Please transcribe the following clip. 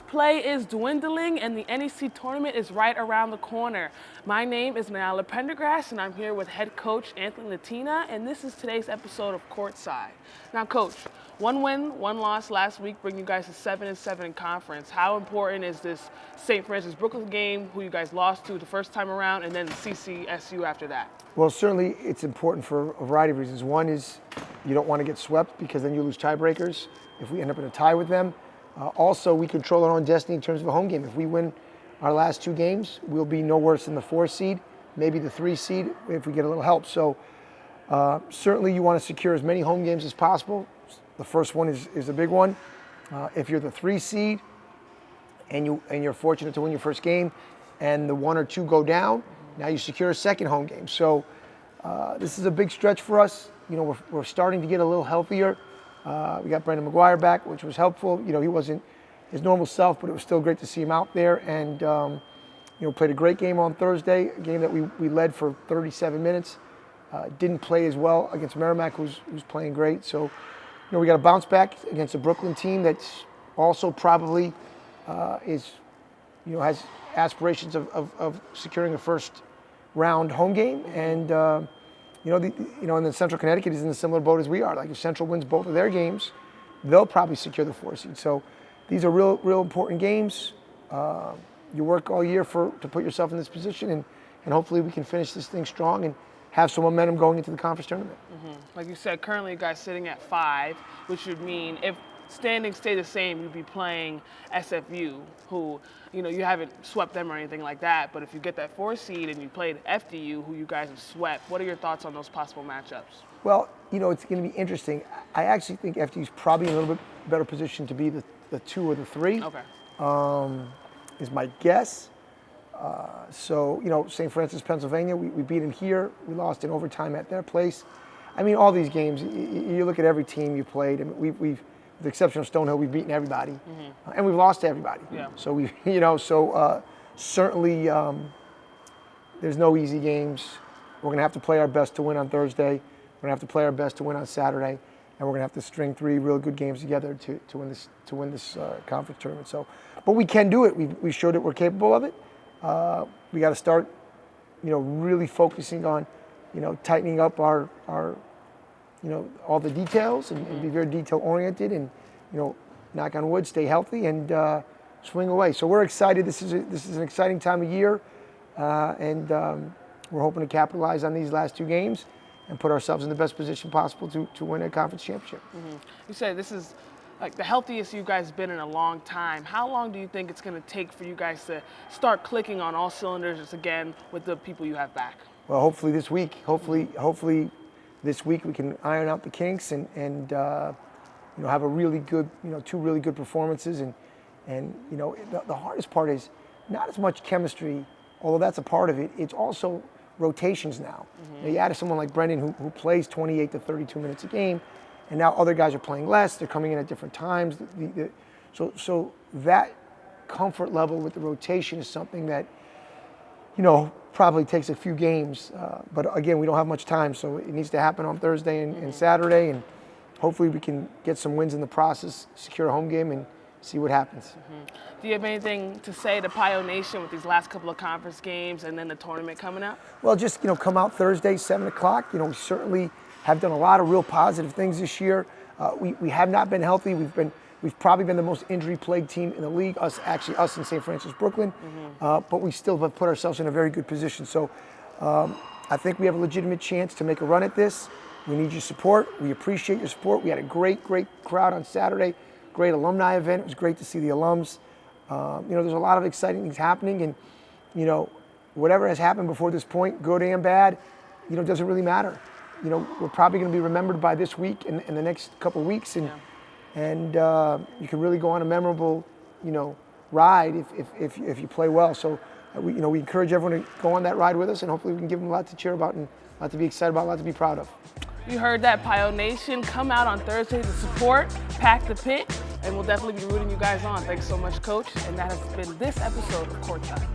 play is dwindling and the NEC tournament is right around the corner. My name is Nyala Pendergrass and I'm here with head coach Anthony Latina, and this is today's episode of Courtside. Now, coach, one win, one loss last week bring you guys to 7-7 in conference. How important is this St. Francis Brooklyn game, who you guys lost to the first time around, and then CCSU after that? Well, certainly it's important for a variety of reasons. One is you don't want to get swept because then you lose tiebreakers if we end up in a tie with them. Also, we control our own destiny in terms of a home game. If we win our last two games, we'll be no worse than the 4 seed, maybe the 3 seed if we get a little help. So certainly you want to secure as many home games as possible. The first one is a big one. If you're the 3 seed and you're fortunate to win your first game and the 1 or 2 go down, now you secure a second home game. So this is a big stretch for us. You know, we're starting to get a little healthier. We got Brendan McGuire back, which was helpful. You know, he wasn't his normal self, but it was still great to see him out there. And, you know, played a great game on Thursday, a game that we led for 37 minutes. Didn't play as well against Merrimack, who's playing great. So, you know, we got to bounce back against a Brooklyn team that's also probably has aspirations of securing a first round home game. And, and then Central Connecticut is in a similar boat as we are. Like if Central wins both of their games, they'll probably secure the 4 seed. So these are real important games. You work all year to put yourself in this position, and hopefully we can finish this thing strong and have some momentum going into the conference tournament. Mm-hmm. Like you said, currently you guys sitting at 5, which would mean if standings stay the same, you'd be playing SFU, who, you know, you haven't swept them or anything like that, but if you get that 4 seed and you played FDU, who you guys have swept, what are your thoughts on those possible matchups? Well, you know, it's going to be interesting. I actually think FDU is probably in a little bit better position to be the 2 or the 3. Okay. Is my guess. So, you know, St. Francis, Pennsylvania, we beat them here. We lost in overtime at their place. I mean, all these games, you look at every team you played, and we've with the exception of Stonehill, we've beaten everybody, and we've lost to everybody. Yeah. So certainly there's no easy games. We're going to have to play our best to win on Thursday. We're going to have to play our best to win on Saturday, and we're going to have to string 3 real good games together to win this conference tournament. So, but we can do it. We showed that we're capable of it. We got to start, you know, really focusing on, you know, tightening up our you know, all the details and be very detail oriented and, you know, knock on wood, stay healthy and swing away. So we're excited. This is an exciting time of year, and we're hoping to capitalize on these last 2 games and put ourselves in the best position possible to win a conference championship. Mm-hmm. You said this is like the healthiest you guys have been in a long time. How long do you think it's going to take for you guys to start clicking on all cylinders again with the people you have back? Well, hopefully this week. Hopefully this week we can iron out the kinks and you know, have a really good, you know, 2 really good performances. And you know, the hardest part is not as much chemistry, although that's a part of it. It's also rotations now. You know, you add someone like Brendan who plays 28 to 32 minutes a game, and now other guys are playing less. They're coming in at different times. So that comfort level with the rotation is something that, you know, probably takes a few games. But again, we don't have much time, so it needs to happen on Thursday and Saturday, and hopefully we can get some wins in the process, secure a home game, and see what happens. Do you have anything to say to Pio Nation with these last couple of conference games and then the tournament coming up? Well, just, you know, come out Thursday, 7 o'clock. You know, we certainly have done a lot of real positive things this year. We have not been healthy. We've probably been the most injury-plagued team in the league, us in St. Francis, Brooklyn, but we still have put ourselves in a very good position. So I think we have a legitimate chance to make a run at this. We need your support. We appreciate your support. We had a great crowd on Saturday, great alumni event. It was great to see the alums. You know, there's a lot of exciting things happening, and, you know, whatever has happened before this point, good and bad, you know, doesn't really matter. You know, we're probably going to be remembered by this week and the next couple of weeks, and you can really go on a memorable, you know, ride if you play well. So we encourage everyone to go on that ride with us, and hopefully we can give them a lot to cheer about and a lot to be excited about, a lot to be proud of. You heard that, Pio Nation. Come out on Thursday to support, pack the pit, and we'll definitely be rooting you guys on. Thanks so much, Coach. And that has been this episode of Courtside.